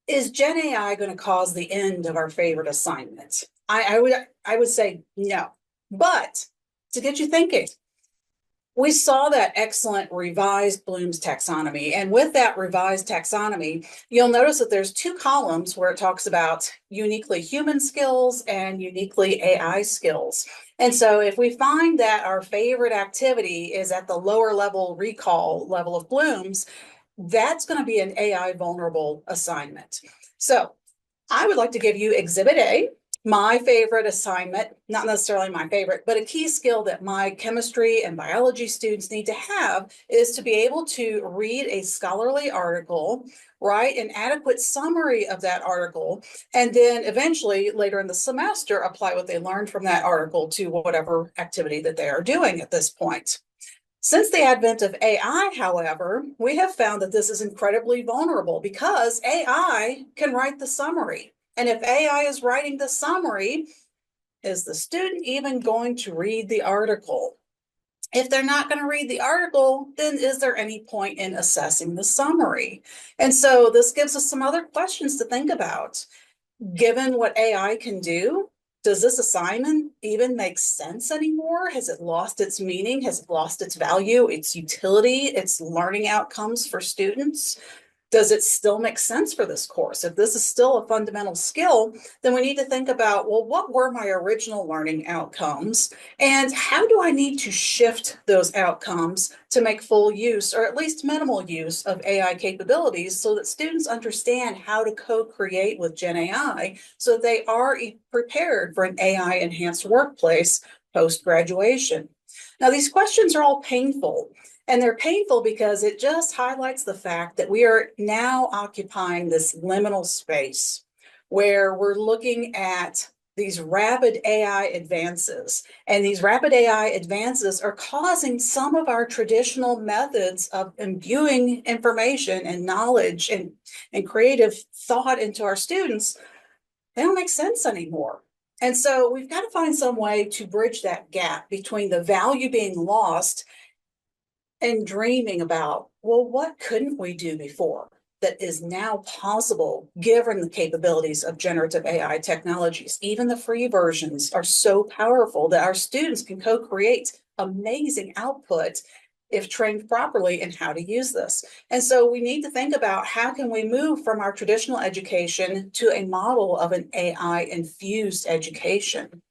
Speaker 4: is Gen AI going to cause the end of our favorite assignment? I would say no, but to get you thinking, we saw that excellent revised Bloom's taxonomy. And with that revised taxonomy, you'll notice that there's two columns where it talks about uniquely human skills and uniquely AI skills. And so if we find that our favorite activity is at the lower level recall level of Bloom's, that's going to be an AI vulnerable assignment. So I would like to give you Exhibit A, my favorite assignment, not necessarily my favorite, but a key skill that my chemistry and biology students need to have is to be able to read a scholarly article, write an adequate summary of that article, and then eventually later in the semester apply what they learned from that article to whatever activity that they are doing at this point. Since the advent of AI, however, we have found that this is incredibly vulnerable because AI can write the summary. And if AI is writing the summary, is the student even going to read the article? If they're not going to read the article, then is there any point in assessing the summary? And so this gives us some other questions to think about. Given what AI can do, does this assignment even make sense anymore? Has it lost its meaning? Has it lost its value, its utility, its learning outcomes for students? Does it still make sense for this course? If this is still a fundamental skill, then we need to think about, well, what were my original learning outcomes? And how do I need to shift those outcomes to make full use, or at least minimal use, of AI capabilities so that students understand how to co-create with Gen AI so they are prepared for an AI-enhanced workplace post-graduation? Now, these questions are all painful. And they're painful because it just highlights the fact that we are now occupying this liminal space where we're looking at these rapid AI advances. And these rapid AI advances are causing some of our traditional methods of imbuing information and knowledge and creative thought into our students. They don't make sense anymore. And so we've got to find some way to bridge that gap between the value being lost and dreaming about, well, what couldn't we do before that is now possible given the capabilities of generative AI technologies? Even the free versions are so powerful that our students can co-create amazing output if trained properly in how to use this. And so we need to think about, how can we move from our traditional education to a model of an AI infused education?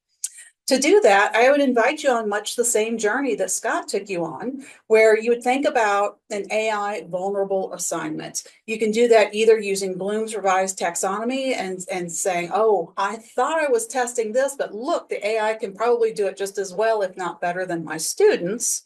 Speaker 4: To do that, I would invite you on much the same journey that Scott took you on, where you would think about an AI vulnerable assignment. You can do that either using Bloom's revised taxonomy and saying, oh, I thought I was testing this, but look, the AI can probably do it just as well, if not better than my students.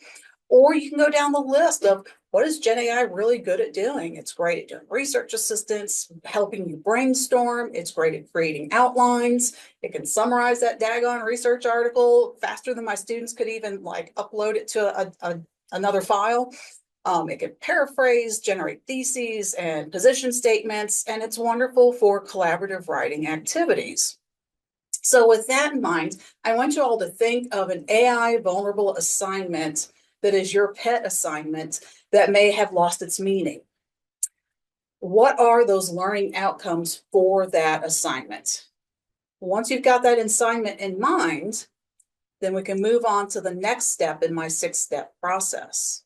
Speaker 4: Or you can go down the list of what is Gen AI really good at doing? It's great at doing research assistance, helping you brainstorm. It's great at creating outlines. It can summarize that daggone research article faster than my students could even like upload it to another file. It can paraphrase, generate theses and position statements, and it's wonderful for collaborative writing activities. So with that in mind, I want you all to think of an AI vulnerable assignment that is your pet assignment that may have lost its meaning. What are those learning outcomes for that assignment? Once you've got that assignment in mind, then we can move on to the next step in my 6-step process.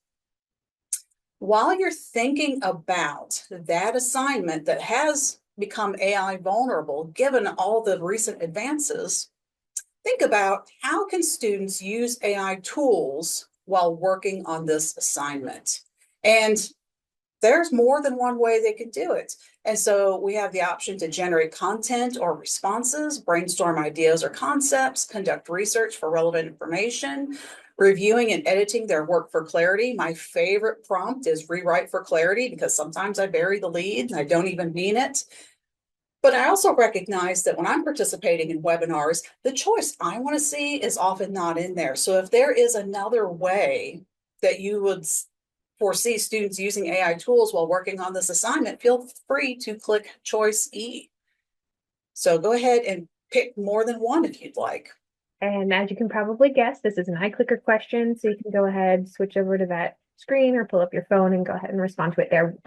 Speaker 4: While you're thinking about that assignment that has become AI vulnerable, given all the recent advances, think about how can students use AI tools while working on this assignment. And there's more than one way they can do it. And so we have the option to generate content or responses, brainstorm ideas or concepts, conduct research for relevant information, reviewing and editing their work for clarity. My favorite prompt is rewrite for clarity, because sometimes I bury the lead and I don't even mean it. But I also recognize that when I'm participating in webinars, the choice I want to see is often not in there. So if there is another way that you would foresee students using AI tools while working on this assignment, feel free to click choice E. So go ahead and pick more than one if you'd like.
Speaker 1: And as you can probably guess, this is an iClicker question, so you can go ahead, switch over to that screen or pull up your phone and go ahead and respond to it there.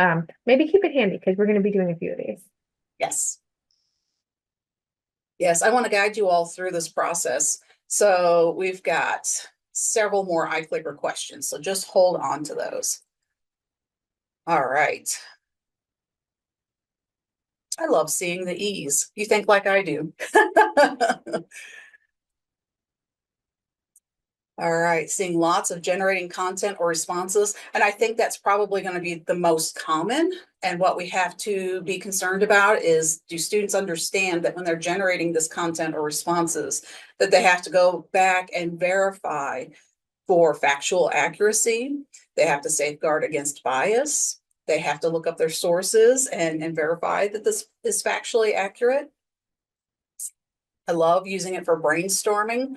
Speaker 1: Maybe keep it handy because we're going to be doing a few of these.
Speaker 4: Yes. Yes, I want to guide you all through this process. So we've got several more iClicker questions, so just hold on to those. All right. I love seeing the E's. You think like I do. All right, seeing lots of generating content or responses. And I think that's probably going to be the most common. And what we have to be concerned about is, do students understand that when they're generating this content or responses, that they have to go back and verify for factual accuracy? They have to safeguard against bias. They have to look up their sources and verify that this is factually accurate. I love using it for brainstorming.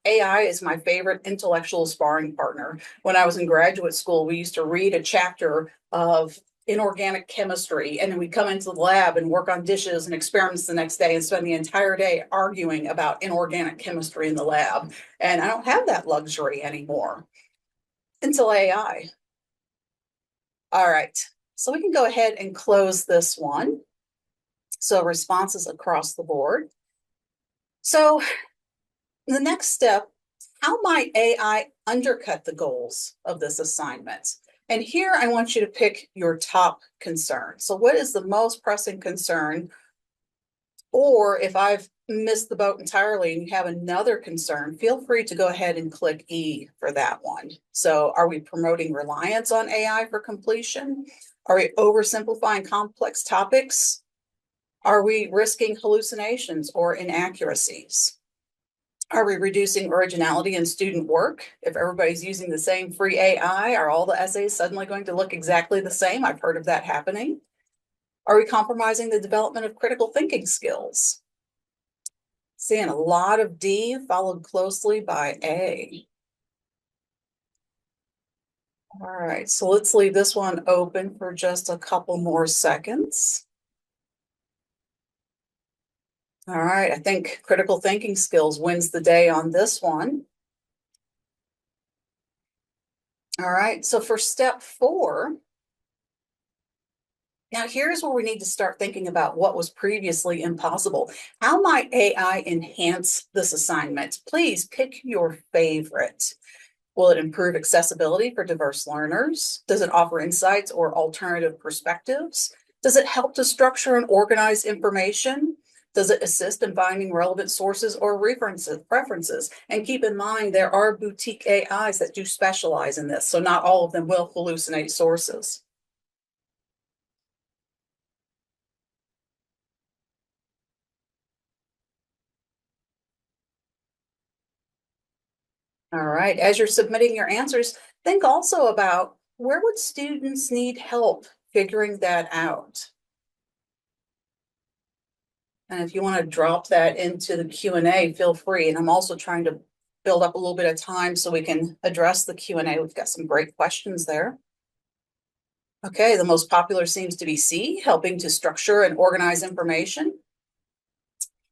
Speaker 4: AI is my favorite intellectual sparring partner. When I was in graduate school, we used to read a chapter of inorganic chemistry, and then we'd come into the lab and work on dishes and experiments the next day and spend the entire day arguing about inorganic chemistry in the lab. And I don't have that luxury anymore until AI. All right, so we can go ahead and close this one. So responses across the board. So the next step, how might AI undercut the goals of this assignment? And here I want you to pick your top concern. So what is the most pressing concern? Or if I've missed the boat entirely and you have another concern, feel free to go ahead and click E for that one. So are we promoting reliance on AI for completion? Are we oversimplifying complex topics? Are we risking hallucinations or inaccuracies? Are we reducing originality in student work? If everybody's using the same free AI, are all the essays suddenly going to look exactly the same? I've heard of that happening. Are we compromising the development of critical thinking skills? Seeing a lot of D followed closely by A. All right, so let's leave this one open for just a couple more seconds. All right, I think critical thinking skills wins the day on this one. All right, so for step 4, now here's where we need to start thinking about what was previously impossible. How might AI enhance this assignment? Please pick your favorite. Will it improve accessibility for diverse learners? Does it offer insights or alternative perspectives? Does it help to structure and organize information? Does it assist in finding relevant sources or references? And keep in mind, there are boutique AIs that do specialize in this, so not all of them will hallucinate sources. All right, as you're submitting your answers, think also about where would students need help figuring that out? And if you want to drop that into the Q&A, feel free. And I'm also trying to build up a little bit of time so we can address the Q&A. We've got some great questions there. Okay, the most popular seems to be C, helping to structure and organize information.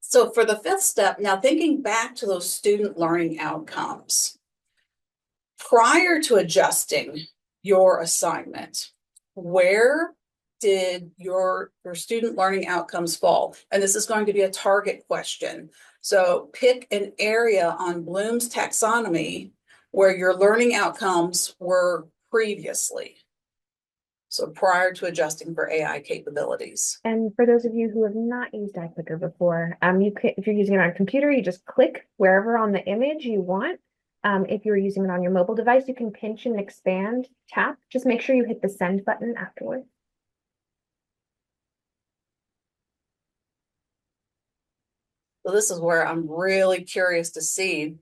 Speaker 4: So for the fifth step, now thinking back to those student learning outcomes, prior to adjusting your assignment, where did your student learning outcomes fall? And this is going to be a target question. So pick an area on Bloom's taxonomy where your learning outcomes were previously. So prior to adjusting for AI capabilities.
Speaker 1: And for those of you who have not used iClicker before, you can, if you're using it on a computer, you just click wherever on the image you want. If you're using it on your mobile device, you can pinch and expand, tap. Just make sure you hit the send button afterwards.
Speaker 4: So this is where I'm really curious to see.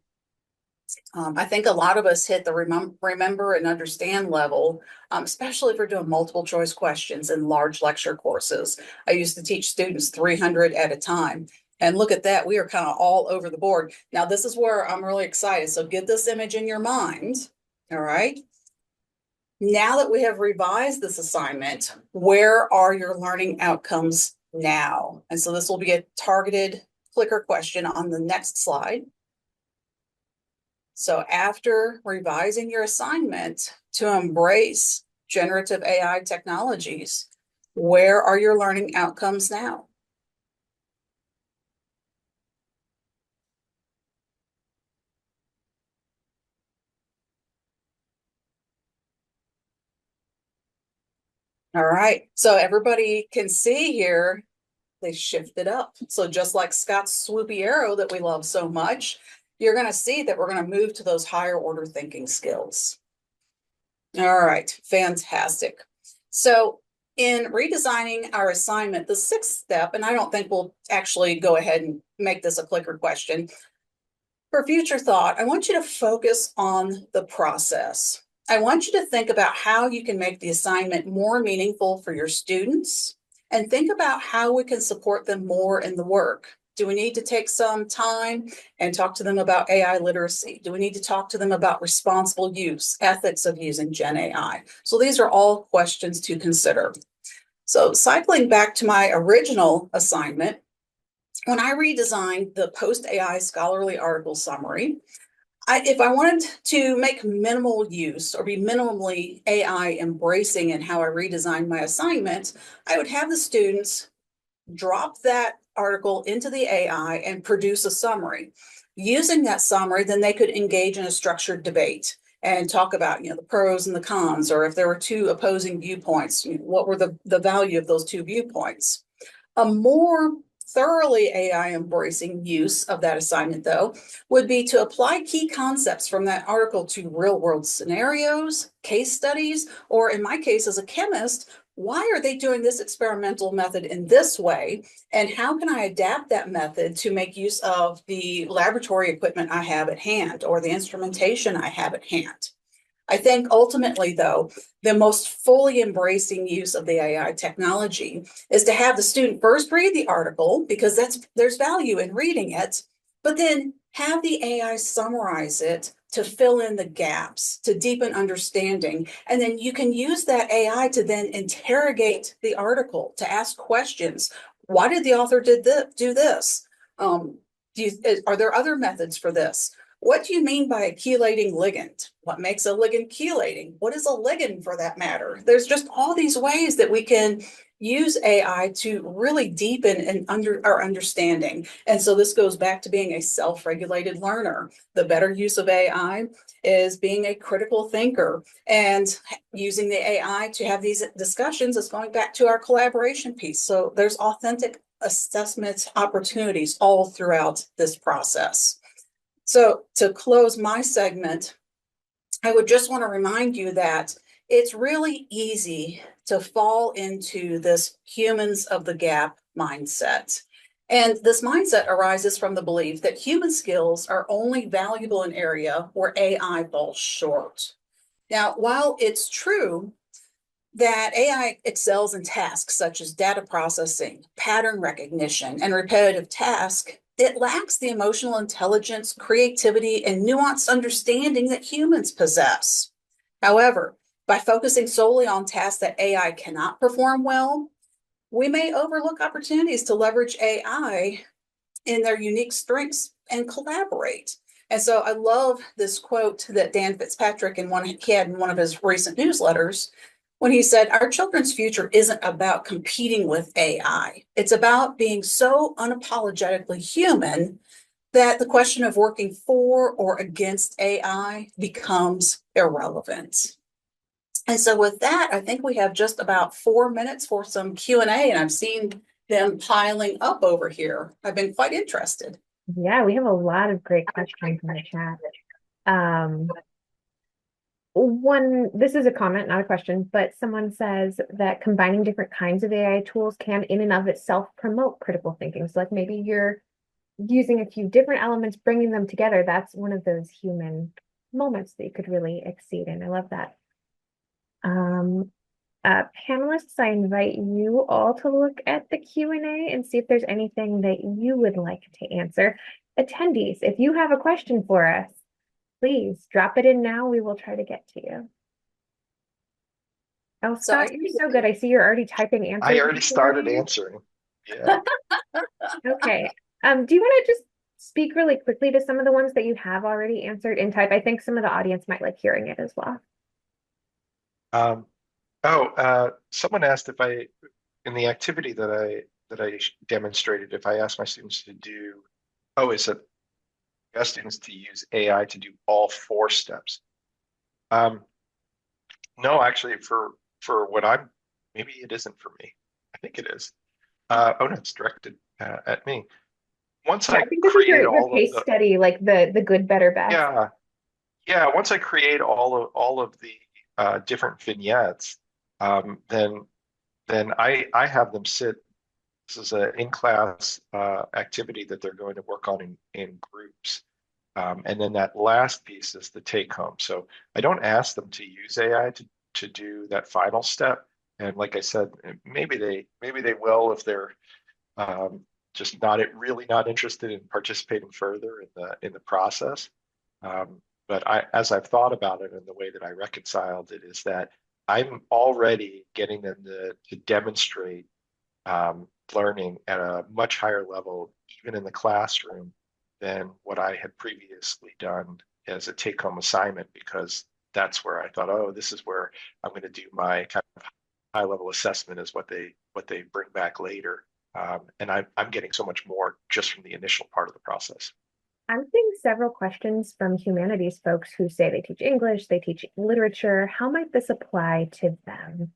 Speaker 4: I think a lot of us hit the remember and understand level, especially if we're doing multiple choice questions in large lecture courses. I used to teach students 300 at a time. And look at that, we are kind of all over the board. Now, this is where I'm really excited. So get this image in your mind, all right? Now that we have revised this assignment, where are your learning outcomes now? And so this will be a targeted clicker question on the next slide. So after revising your assignment to embrace generative AI technologies, where are your learning outcomes now? All right, so everybody can see here, they shifted up. So just like Scott's swoopy arrow that we love so much, you're going to see that we're going to move to those higher order thinking skills. All right, fantastic. So in redesigning our assignment, the sixth step, and I don't think we'll actually go ahead and make this a clicker question. For future thought, I want you to focus on the process. I want you to think about how you can make the assignment more meaningful for your students and think about how we can support them more in the work. Do we need to take some time and talk to them about AI literacy? Do we need to talk to them about responsible use, ethics of using Gen AI? So these are all questions to consider. So cycling back to my original assignment, when I redesigned the post-AI scholarly article summary, if I wanted to make minimal use or be minimally AI embracing in how I redesigned my assignment, I would have the students drop that article into the AI and produce a summary. Using that summary, then they could engage in a structured debate and talk about, the pros and the cons, or if there were two opposing viewpoints, what were the value of those two viewpoints. A more thoroughly AI embracing use of that assignment, though, would be to apply key concepts from that article to real world scenarios, case studies, or in my case as a chemist, why are they doing this experimental method in this way? And how can I adapt that method to make use of the laboratory equipment I have at hand or the instrumentation I have at hand? I think ultimately, though, the most fully embracing use of the AI technology is to have the student first read the article, because there's value in reading it, but then have the AI summarize it to fill in the gaps, to deepen understanding. And then you can use that AI to then interrogate the article, to ask questions. Why did the author do this? Are there other methods for this? What do you mean by a chelating ligand? What makes a ligand chelating? What is a ligand for that matter? There's just all these ways that we can use AI to really deepen our understanding. And so this goes back to being a self-regulated learner. The better use of AI is being a critical thinker, and using the AI to have these discussions is going back to our collaboration piece. So there's authentic assessment opportunities all throughout this process. So to close my segment, I would just want to remind you that it's really easy to fall into this humans of the gap mindset. And this mindset arises from the belief that human skills are only valuable in an area where AI falls short. Now, while it's true that AI excels in tasks such as data processing, pattern recognition, and repetitive tasks, it lacks the emotional intelligence, creativity, and nuanced understanding that humans possess. However, by focusing solely on tasks that AI cannot perform well, we may overlook opportunities to leverage AI in their unique strengths and collaborate. And so I love this quote that Dan Fitzpatrick he had in one of his recent newsletters when he said, "Our children's future isn't about competing with AI. It's about being so unapologetically human that the question of working for or against AI becomes irrelevant." And so with that, I think we have just about 4 minutes for some Q&A, and I've seen them piling up over here. I've been quite interested.
Speaker 1: Yeah, we have a lot of great questions in the chat. This is a comment, not a question, but someone says that combining different kinds of AI tools can in and of itself promote critical thinking. So like maybe you're using a few different elements, bringing them together. That's one of those human moments that you could really exceed in. I love that. Panelists, I invite you all to look at the Q&A and see if there's anything that you would like to answer. Attendees, if you have a question for us, please drop it in now. We will try to get to you. Oh, Scott, you're so good. I see you're already typing answers.
Speaker 2: I already started answering. Yeah.
Speaker 1: Okay. Do you want to just speak really quickly to some of the ones that you have already answered in type? I think some of the audience might like hearing it as well.
Speaker 2: Someone asked if in the activity that I demonstrated, if I asked my students to do, asked students to use AI to do all 4 steps. No, actually, for what maybe it isn't for me. I think it is. No, it's directed at me. Once I
Speaker 1: think this
Speaker 2: create
Speaker 1: is your case study, like the good, better, best.
Speaker 2: Yeah. Once I create all of the different vignettes, then I have them sit. This is an in-class activity that they're going to work on in groups. And then that last piece is the take home. So I don't ask them to use AI to do that final step. And like I said, maybe they will if they're just really not interested in participating further in the process. But as I've thought about it and the way that I reconciled it is that I'm already getting them to demonstrate learning at a much higher level, even in the classroom, than what I had previously done as a take-home assignment, because that's where I thought, oh, this is where I'm going to do my kind of high-level assessment is what they bring back later. And I'm getting so much more just from the initial part of the process.
Speaker 1: I'm seeing several questions from humanities folks who say they teach English, they teach literature. How might this apply to them?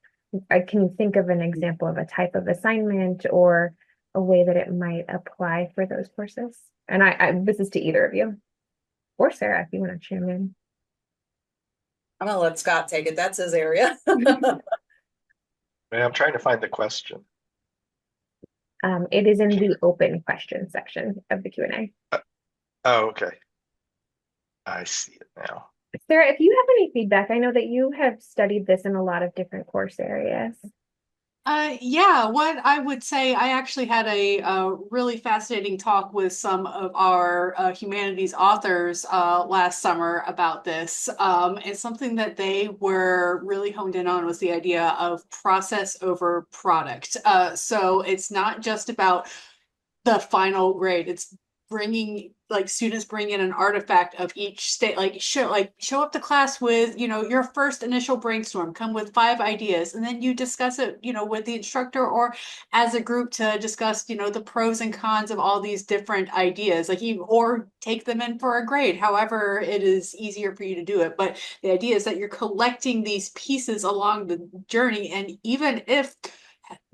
Speaker 1: Can you think of an example of a type of assignment or a way that it might apply for those courses? And this is to either of you, or Sarah, if you want to chime in.
Speaker 4: I'm going to let Scott take it. That's his area.
Speaker 2: I'm trying to find the question.
Speaker 1: It is in the open question section of the Q&A.
Speaker 2: Oh, okay. I see it now.
Speaker 1: Sarah, if you have any feedback, I know that you have studied this in a lot of different course areas.
Speaker 5: Yeah, what I would say, I actually had a really fascinating talk with some of our humanities authors last summer about this. And something that they were really honed in on was the idea of process over product. So it's not just about the final grade, it's students bring in an artifact of each state, show up to class with, your first initial brainstorm, come with 5 ideas, and then you discuss it, with the instructor or as a group to discuss, the pros and cons of all these different ideas, or take them in for a grade, however it is easier for you to do it. But the idea is that you're collecting these pieces along the journey, and even if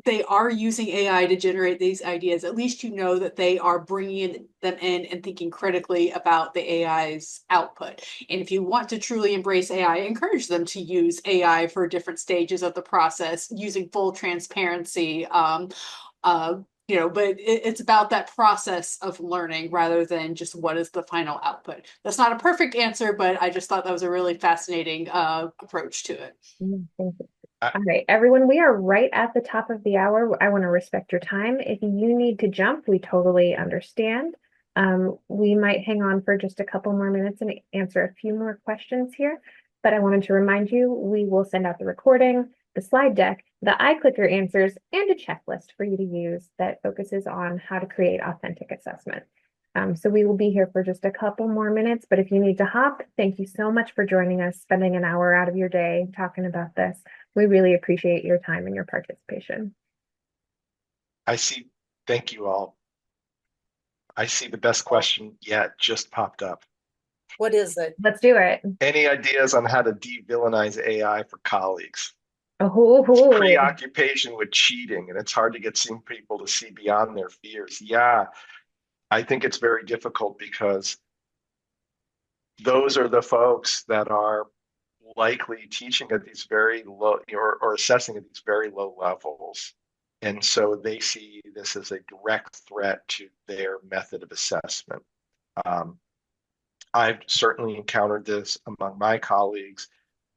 Speaker 5: they are using AI to generate these ideas, at least you know that they are bringing them in and thinking critically about the AI's output. And if you want to truly embrace AI, encourage them to use AI for different stages of the process, using full transparency. But it's about that process of learning rather than just what is the final output. That's not a perfect answer, but I just thought that was a really fascinating approach to it.
Speaker 1: Thank you.
Speaker 2: I-
Speaker 1: All right, everyone, we are right at the top of the hour. I want to respect your time. If you need to jump, we totally understand. We might hang on for just a couple more minutes and answer a few more questions here. But I wanted to remind you, we will send out the recording, the slide deck, the iClicker answers, and a checklist for you to use that focuses on how to create authentic assessment. So we will be here for just a couple more minutes, but if you need to hop, thank you so much for joining us, spending an hour out of your day talking about this. We really appreciate your time and your participation.
Speaker 2: Thank you all. I see the best question yet just popped up.
Speaker 4: What is it?
Speaker 1: Let's do it.
Speaker 2: Any ideas on how to de-villainize AI for colleagues?
Speaker 1: Oh,
Speaker 2: Preoccupation with cheating, and it's hard to get some people to see beyond their fears. Yeah, I think it's very difficult because those are the folks that are likely teaching at these very low or assessing at these very low levels. And so they see this as a direct threat to their method of assessment. I've certainly encountered this among my colleagues.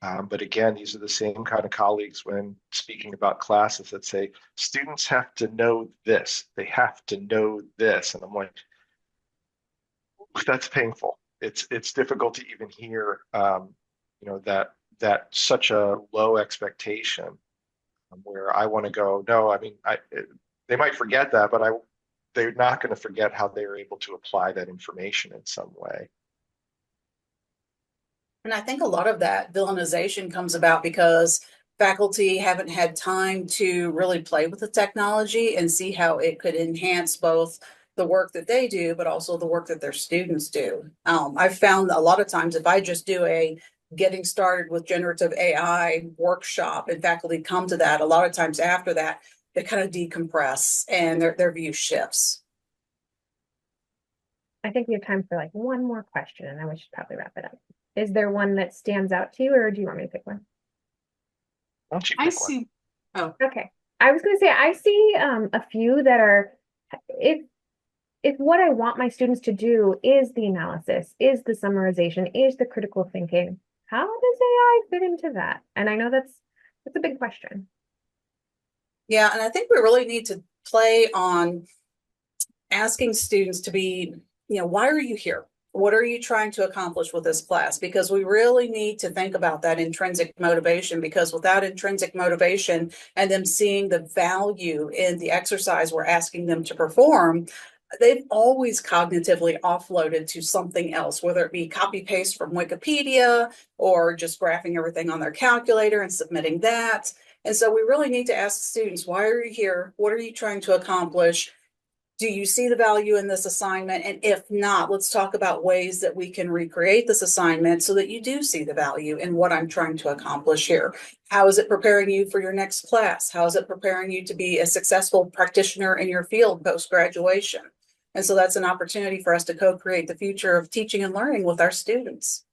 Speaker 2: But again, these are the same kind of colleagues when speaking about classes that say, students have to know this, they have to know this. And I'm like, that's painful. It's difficult to even hear, that such a low expectation where I want to go, no, I mean, they might forget that, but they're not going to forget how they were able to apply that information in some way.
Speaker 4: And I think a lot of that villainization comes about because faculty haven't had time to really play with the technology and see how it could enhance both the work that they do, but also the work that their students do. I've found a lot of times if I just do a getting started with generative AI workshop and faculty come to that, a lot of times after that, they kind of decompress and their view shifts.
Speaker 1: I think we have time for like one more question and then we should probably wrap it up. Is there one that stands out to you or do you want me to pick one?
Speaker 2: Why don't you
Speaker 5: I
Speaker 2: pick one?
Speaker 5: see. Oh,
Speaker 1: Okay. I was going to say, I see a few that are, if what I want my students to do is the analysis, is the summarization, is the critical thinking, how does AI fit into that? And I know that's a big question.
Speaker 4: Yeah, and I think we really need to play on asking students to be, why are you here? What are you trying to accomplish with this class? Because we really need to think about that intrinsic motivation, because without intrinsic motivation and them seeing the value in the exercise we're asking them to perform, they've always cognitively offloaded to something else, whether it be copy paste from Wikipedia or just graphing everything on their calculator and submitting that. And so we really need to ask students, why are you here? What are you trying to accomplish? Do you see the value in this assignment? And if not, let's talk about ways that we can recreate this assignment so that you do see the value in what I'm trying to accomplish here. How is it preparing you for your next class? How is it preparing you to be a successful practitioner in your field post-graduation? And so that's an opportunity for us to co-create the future of teaching and learning with our students.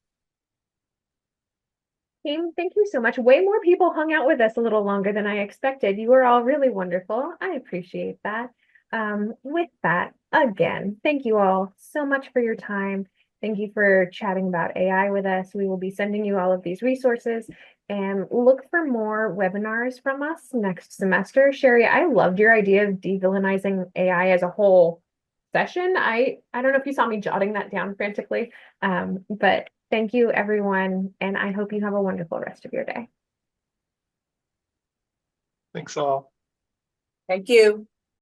Speaker 1: Team, thank you so much. Way more people hung out with us a little longer than I expected. You were all really wonderful. I appreciate that. With that, again, thank you all so much for your time. Thank you for chatting about AI with us. We will be sending you all of these resources and look for more webinars from us next semester. Sherry, I loved your idea of de-villainizing AI as a whole session. I don't know if you saw me jotting that down frantically, but thank you everyone, and I hope you have a wonderful rest of your day.
Speaker 2: Thanks all.
Speaker 4: Thank you.